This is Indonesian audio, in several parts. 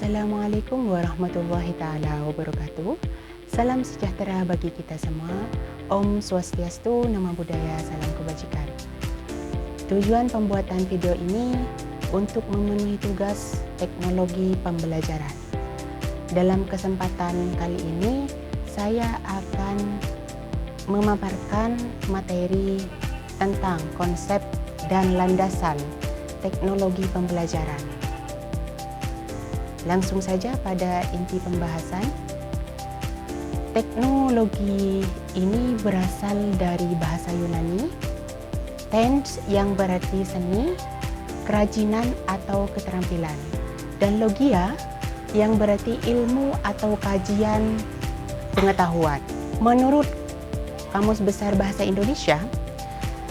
Assalamualaikum warahmatullahi ta'ala wabarakatuh. Salam sejahtera bagi kita semua. Om Swastiastu, Namo Buddhaya, salam kebajikan. Tujuan pembuatan video ini untuk memenuhi tugas teknologi pembelajaran. Dalam kesempatan kali ini, saya akan memaparkan materi tentang konsep dan landasan teknologi pembelajaran. Langsung saja pada inti pembahasan. Teknologi ini berasal dari bahasa Yunani, tens yang berarti seni, kerajinan atau keterampilan, dan logia yang berarti ilmu atau kajian pengetahuan. Menurut Kamus Besar Bahasa Indonesia,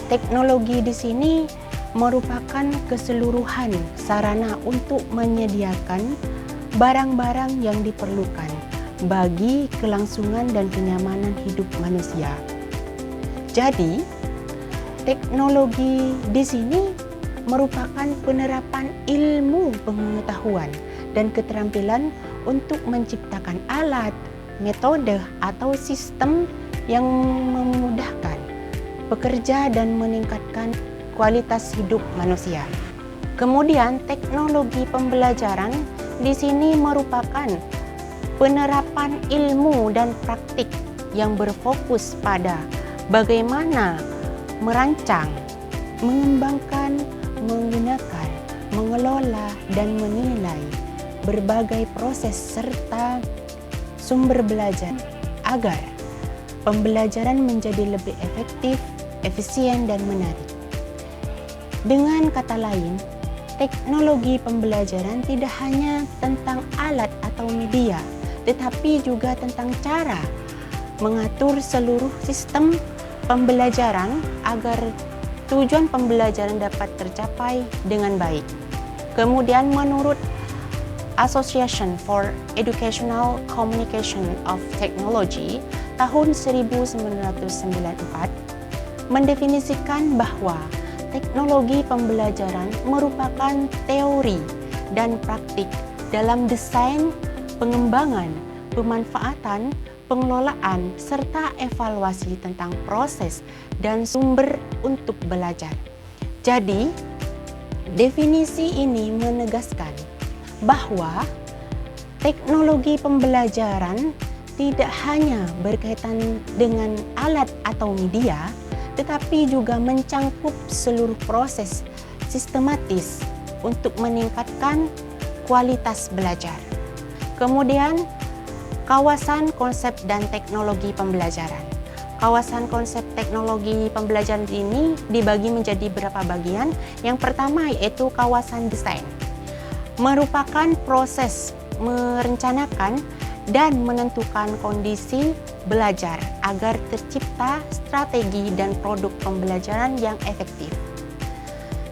teknologi di sini merupakan keseluruhan sarana untuk menyediakan barang-barang yang diperlukan bagi kelangsungan dan kenyamanan hidup manusia. Jadi, teknologi di sini merupakan penerapan ilmu pengetahuan dan keterampilan untuk menciptakan alat, metode, atau sistem yang memudahkan pekerja dan meningkatkan kualitas hidup manusia. Kemudian, teknologi pembelajaran di sini merupakan penerapan ilmu dan praktik yang berfokus pada bagaimana merancang, mengembangkan, menggunakan, mengelola, dan menilai berbagai proses serta sumber belajar agar pembelajaran menjadi lebih efektif, efisien, dan menarik. Dengan kata lain, teknologi pembelajaran tidak hanya tentang alat atau media, tetapi juga tentang cara mengatur seluruh sistem pembelajaran agar tujuan pembelajaran dapat tercapai dengan baik. Kemudian menurut Association for Educational Communication of Technology tahun 1994 mendefinisikan bahwa teknologi pembelajaran merupakan teori dan praktik dalam desain, pengembangan, pemanfaatan, pengelolaan, serta evaluasi tentang proses dan sumber untuk belajar. Jadi, definisi ini menegaskan bahwa teknologi pembelajaran tidak hanya berkaitan dengan alat atau media, tetapi juga mencangkup seluruh proses sistematis untuk meningkatkan kualitas belajar. Kemudian, kawasan konsep dan teknologi pembelajaran. Kawasan konsep teknologi pembelajaran ini dibagi menjadi beberapa bagian. Yang pertama yaitu kawasan desain. Merupakan proses merencanakan dan menentukan kondisi belajar agar tercipta strategi dan produk pembelajaran yang efektif.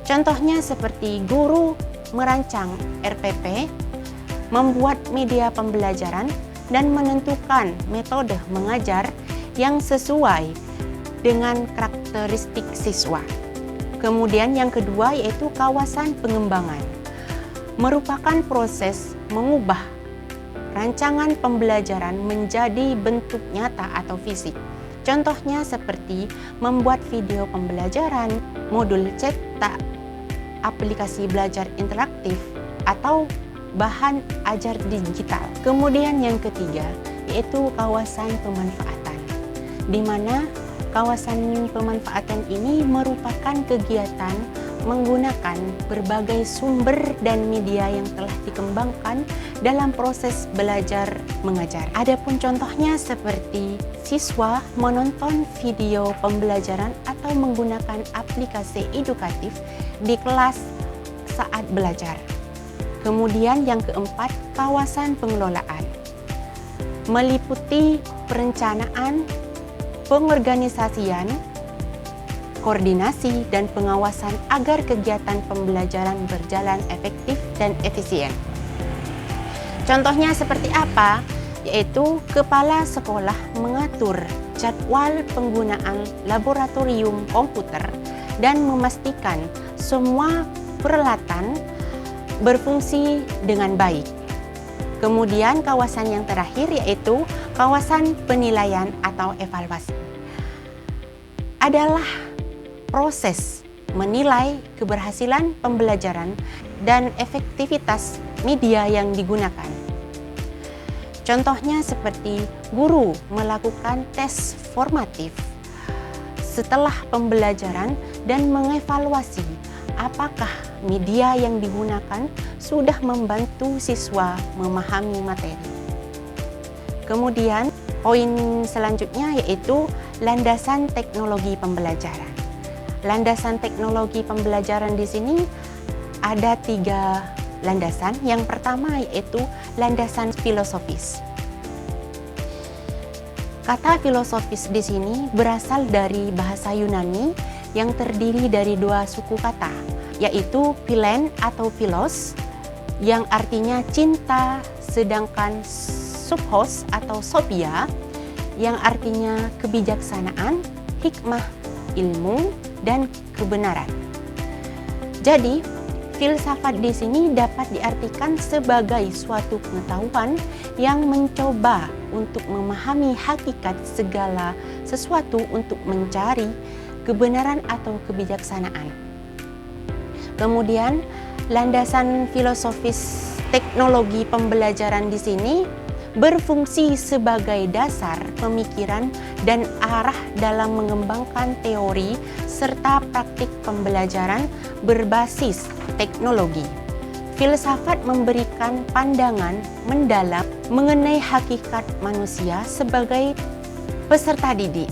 Contohnya seperti guru merancang RPP, membuat media pembelajaran, dan menentukan metode mengajar yang sesuai dengan karakteristik siswa. Kemudian yang kedua yaitu kawasan pengembangan. Merupakan proses mengubah rancangan pembelajaran menjadi bentuk nyata atau fisik. Contohnya seperti membuat video pembelajaran, modul cetak, aplikasi belajar interaktif, atau bahan ajar digital. Kemudian yang ketiga yaitu kawasan pemanfaatan, di mana kawasan pemanfaatan ini merupakan kegiatan menggunakan berbagai sumber dan media yang telah dikembangkan dalam proses belajar mengajar. Adapun contohnya seperti siswa menonton video pembelajaran atau menggunakan aplikasi edukatif di kelas saat belajar. Kemudian yang keempat, kawasan pengelolaan. Meliputi perencanaan, pengorganisasian, koordinasi, dan pengawasan agar kegiatan pembelajaran berjalan efektif dan efisien. Contohnya seperti apa? Yaitu kepala sekolah mengatur jadwal penggunaan laboratorium komputer dan memastikan semua peralatan berfungsi dengan baik. Kemudian kawasan yang terakhir yaitu kawasan penilaian atau evaluasi. Adalah proses menilai keberhasilan pembelajaran dan efektivitas media yang digunakan. Contohnya seperti guru melakukan tes formatif setelah pembelajaran dan mengevaluasi apakah media yang digunakan sudah membantu siswa memahami materi. Kemudian poin selanjutnya yaitu landasan teknologi pembelajaran. Landasan teknologi pembelajaran di sini ada 3 landasan. Yang pertama yaitu landasan filosofis. Kata filosofis di sini berasal dari bahasa Yunani yang terdiri dari 2 suku kata, yaitu philen atau philos yang artinya cinta, sedangkan sophos atau sophia yang artinya kebijaksanaan, hikmah, ilmu, dan kebenaran. Jadi, filsafat di sini dapat diartikan sebagai suatu pengetahuan yang mencoba untuk memahami hakikat segala sesuatu untuk mencari kebenaran atau kebijaksanaan. Kemudian, landasan filosofis teknologi pembelajaran di sini berfungsi sebagai dasar pemikiran dan arah dalam mengembangkan teori serta praktik pembelajaran berbasis teknologi. Filsafat memberikan pandangan mendalam mengenai hakikat manusia sebagai peserta didik,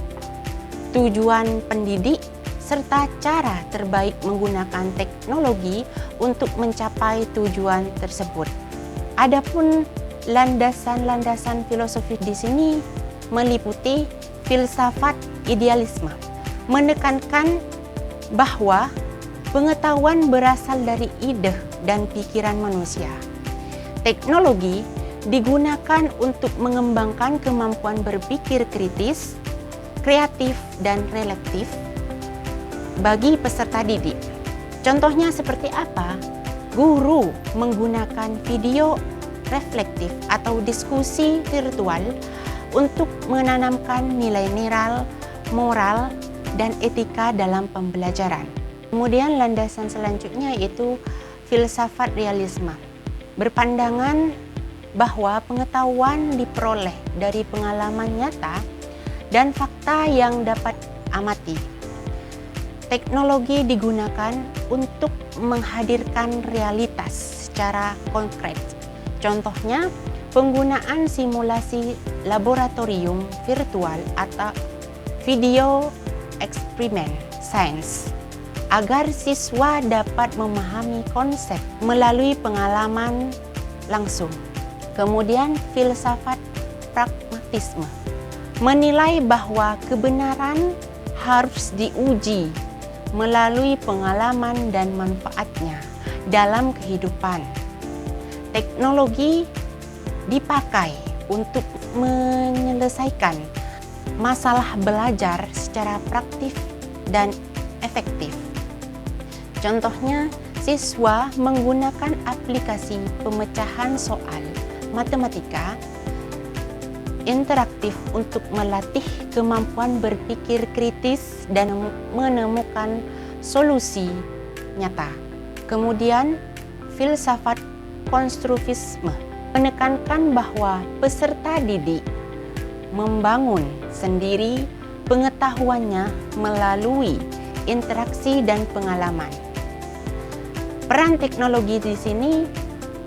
tujuan pendidik, serta cara terbaik menggunakan teknologi untuk mencapai tujuan tersebut. Adapun landasan-landasan filosofis di sini meliputi filsafat idealisme, menekankan bahwa pengetahuan berasal dari ide dan pikiran manusia. Teknologi digunakan untuk mengembangkan kemampuan berpikir kritis, kreatif, dan reflektif bagi peserta didik. Contohnya seperti apa? Guru menggunakan video reflektif atau diskusi virtual untuk menanamkan nilai-nilai moral dan etika dalam pembelajaran. Kemudian landasan selanjutnya yaitu filsafat realisme. Berpandangan bahwa pengetahuan diperoleh dari pengalaman nyata dan fakta yang dapat amati. Teknologi digunakan untuk menghadirkan realitas secara konkret. Contohnya, penggunaan simulasi laboratorium virtual atau video eksperimen sains agar siswa dapat memahami konsep melalui pengalaman langsung. Kemudian, filsafat pragmatisme menilai bahwa kebenaran harus diuji melalui pengalaman dan manfaatnya dalam kehidupan. Teknologi dipakai untuk menyelesaikan masalah belajar secara praktis dan efektif. Contohnya, siswa menggunakan aplikasi pemecahan soal matematika interaktif untuk melatih kemampuan berpikir kritis dan menemukan solusi nyata. Kemudian, filsafat konstruktivisme menekankan bahwa peserta didik membangun sendiri pengetahuannya melalui interaksi dan pengalaman. Peran teknologi di sini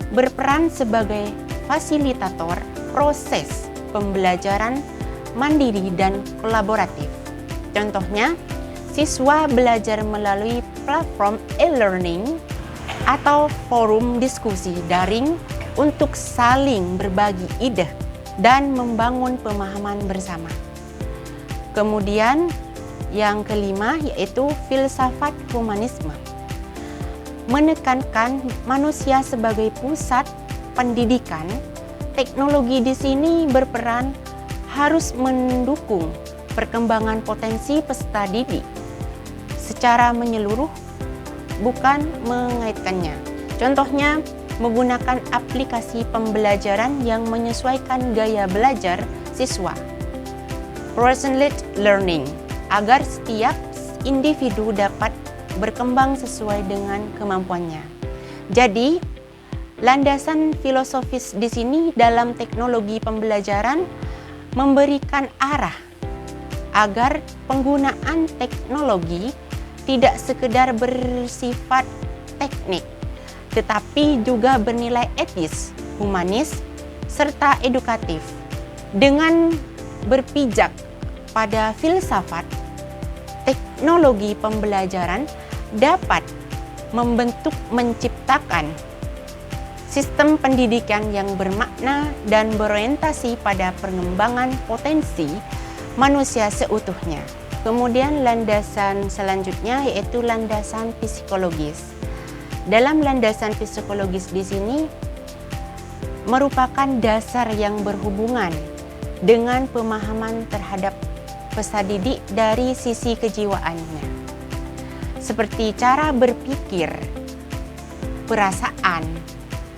berperan sebagai fasilitator proses pembelajaran mandiri dan kolaboratif. Contohnya, siswa belajar melalui platform e-learning atau forum diskusi daring untuk saling berbagi ide dan membangun pemahaman bersama. Kemudian, yang kelima yaitu filsafat humanisme. Menekankan manusia sebagai pusat pendidikan. Teknologi di sini berperan harus mendukung perkembangan potensi peserta didik secara menyeluruh, bukan mengaitkannya. Contohnya, menggunakan aplikasi pembelajaran yang menyesuaikan gaya belajar siswa. Person-led learning, agar setiap individu dapat berkembang sesuai dengan kemampuannya. Jadi, landasan filosofis di sini dalam teknologi pembelajaran memberikan arah agar penggunaan teknologi tidak sekedar bersifat teknik, tetapi juga bernilai etis, humanis, serta edukatif. Dengan berpijak pada filsafat, teknologi pembelajaran dapat menciptakan sistem pendidikan yang bermakna dan berorientasi pada pengembangan potensi manusia seutuhnya. Kemudian landasan selanjutnya yaitu landasan psikologis. Dalam landasan psikologis di sini merupakan dasar yang berhubungan dengan pemahaman terhadap peserta didik dari sisi kejiwaannya, seperti cara berpikir, perasaan,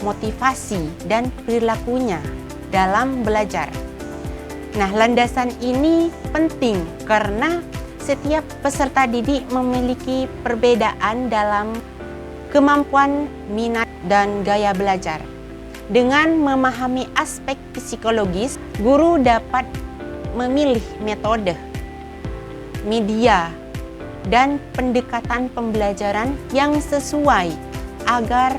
motivasi, dan perilakunya dalam belajar. Nah, landasan ini penting karena setiap peserta didik memiliki perbedaan dalam kemampuan, minat, dan gaya belajar. Dengan memahami aspek psikologis, guru dapat memilih metode, media, dan pendekatan pembelajaran yang sesuai agar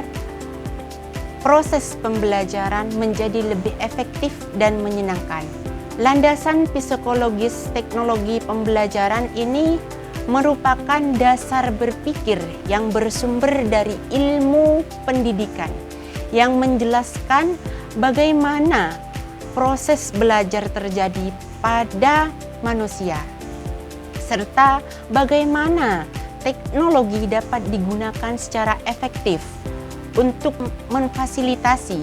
proses pembelajaran menjadi lebih efektif dan menyenangkan. Landasan psikologis teknologi pembelajaran ini merupakan dasar berpikir yang bersumber dari ilmu pendidikan yang menjelaskan bagaimana proses belajar terjadi pada manusia, serta bagaimana teknologi dapat digunakan secara efektif untuk memfasilitasi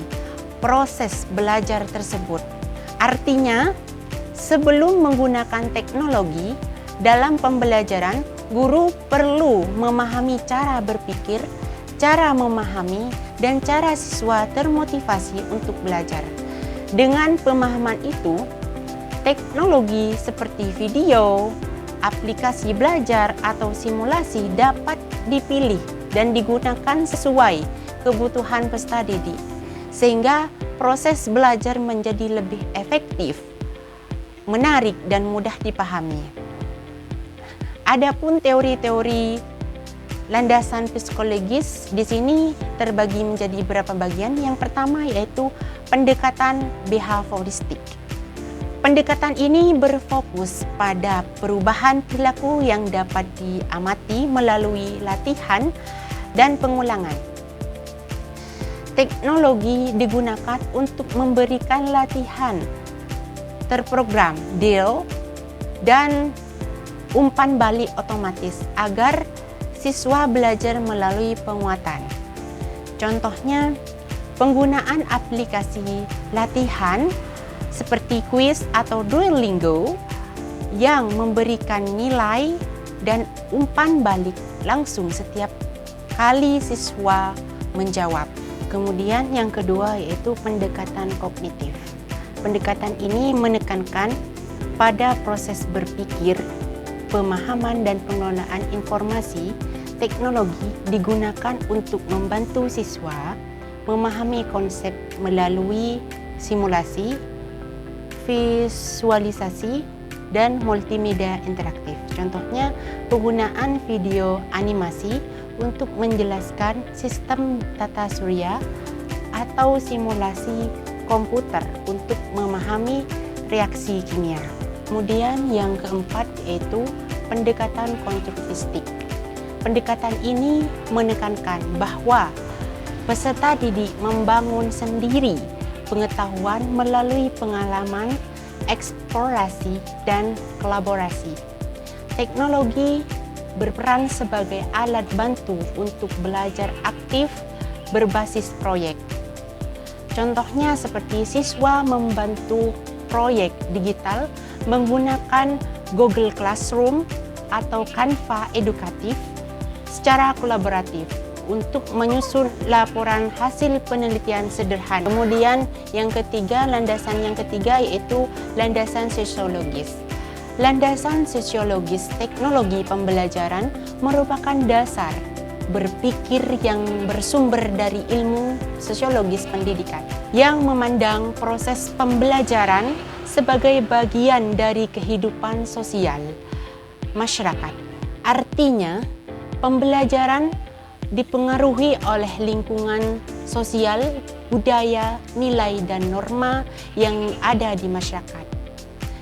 proses belajar tersebut. Artinya, sebelum menggunakan teknologi dalam pembelajaran, guru perlu memahami cara berpikir, cara memahami, dan cara siswa termotivasi untuk belajar. Dengan pemahaman itu, teknologi seperti video, aplikasi belajar, atau simulasi dapat dipilih dan digunakan sesuai kebutuhan peserta didik, sehingga proses belajar menjadi lebih efektif, menarik, dan mudah dipahami. Adapun teori-teori landasan psikologis di sini terbagi menjadi beberapa bagian. Yang pertama yaitu pendekatan behavioristik. Pendekatan ini berfokus pada perubahan perilaku yang dapat diamati melalui latihan dan pengulangan. Teknologi digunakan untuk memberikan latihan terprogram, drill, dan umpan balik otomatis agar siswa belajar melalui penguatan. Contohnya, penggunaan aplikasi latihan seperti kuis atau Duolingo yang memberikan nilai dan umpan balik langsung setiap kali siswa menjawab. Kemudian yang kedua yaitu pendekatan kognitif. Pendekatan ini menekankan pada proses berpikir, pemahaman, dan pengelolaan informasi. Teknologi digunakan untuk membantu siswa memahami konsep melalui simulasi, visualisasi, dan multimedia interaktif. Contohnya, penggunaan video animasi untuk menjelaskan sistem tata surya atau simulasi komputer untuk memahami reaksi kimia. Kemudian yang keempat yaitu pendekatan konstruktistik. Pendekatan ini menekankan bahwa peserta didik membangun sendiri pengetahuan melalui pengalaman, eksplorasi, dan kolaborasi. Teknologi berperan sebagai alat bantu untuk belajar aktif berbasis proyek. Contohnya seperti siswa membantu proyek digital menggunakan Google Classroom atau Canva edukatif secara kolaboratif untuk menyusun laporan hasil penelitian sederhana. Kemudian yang ketiga, landasan yang ketiga yaitu landasan sosiologis. Landasan sosiologis teknologi pembelajaran merupakan dasar berpikir yang bersumber dari ilmu sosiologis pendidikan yang memandang proses pembelajaran sebagai bagian dari kehidupan sosial masyarakat. Artinya, pembelajaran dipengaruhi oleh lingkungan sosial, budaya, nilai, dan norma yang ada di masyarakat.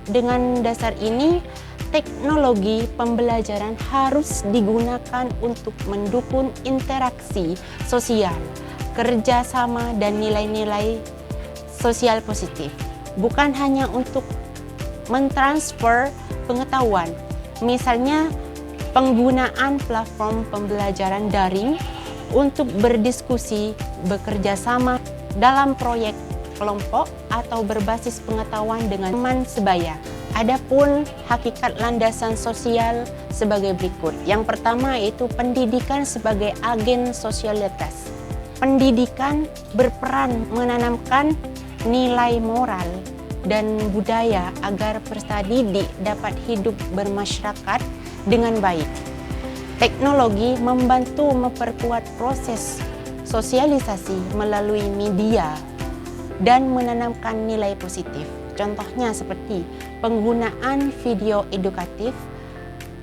Dengan dasar ini, teknologi pembelajaran harus digunakan untuk mendukung interaksi sosial, kerjasama, dan nilai-nilai sosial positif. Bukan hanya untuk mentransfer pengetahuan, misalnya penggunaan platform pembelajaran daring untuk berdiskusi, bekerja sama dalam proyek kelompok atau berbasis pengetahuan dengan teman sebaya. Adapun hakikat landasan sosial sebagai berikut. Yang pertama yaitu pendidikan sebagai agen sosialitas. Pendidikan berperan menanamkan nilai moral dan budaya agar peserta didik dapat hidup bermasyarakat dengan baik. Teknologi membantu memperkuat proses sosialisasi melalui media dan menanamkan nilai positif. Contohnya seperti penggunaan video edukatif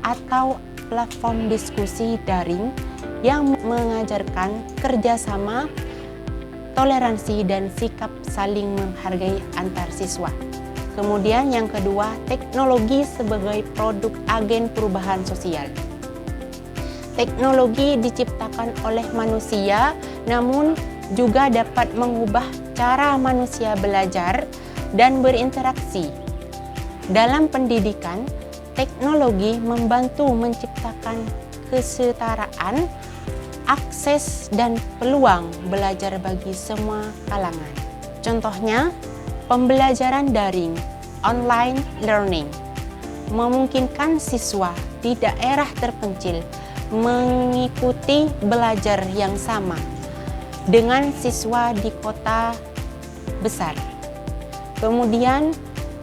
atau platform diskusi daring yang mengajarkan kerjasama, toleransi, dan sikap saling menghargai antar siswa. Kemudian yang kedua, teknologi sebagai produk agen perubahan sosial. Teknologi diciptakan oleh manusia, namun juga dapat mengubah cara manusia belajar dan berinteraksi. Dalam pendidikan, teknologi membantu menciptakan kesetaraan, akses, dan peluang belajar bagi semua kalangan. Contohnya, pembelajaran daring, online learning, memungkinkan siswa di daerah terpencil mengikuti belajar yang sama dengan siswa di kota besar. Kemudian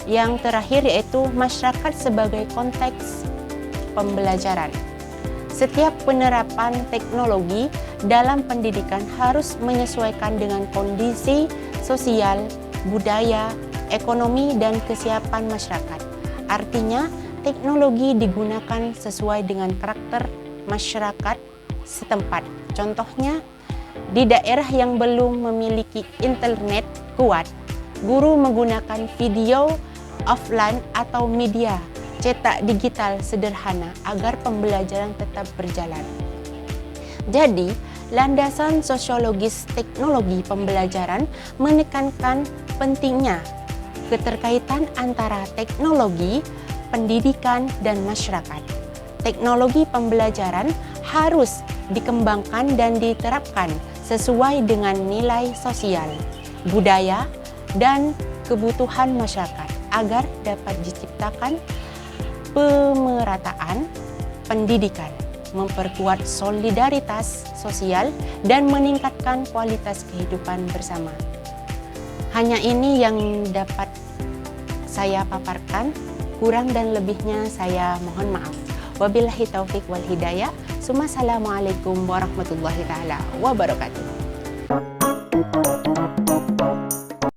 yang terakhir yaitu masyarakat sebagai konteks pembelajaran. Setiap penerapan teknologi dalam pendidikan harus menyesuaikan dengan kondisi sosial, budaya, ekonomi, dan kesiapan masyarakat. Artinya, teknologi digunakan sesuai dengan karakter masyarakat setempat. Contohnya, di daerah yang belum memiliki internet kuat, guru menggunakan video offline atau media cetak digital sederhana agar pembelajaran tetap berjalan. Jadi, landasan sosiologis teknologi pembelajaran menekankan pentingnya keterkaitan antara teknologi, pendidikan, dan masyarakat. Teknologi pembelajaran harus dikembangkan dan diterapkan sesuai dengan nilai sosial, budaya, dan kebutuhan masyarakat agar dapat diciptakan pemerataan pendidikan, memperkuat solidaritas sosial, dan meningkatkan kualitas kehidupan bersama. Hanya ini yang dapat saya paparkan, kurang dan lebihnya saya mohon maaf. Wabillahi taufik wal hidayah. Assalamualaikum warahmatullahi taala wabarakatuh.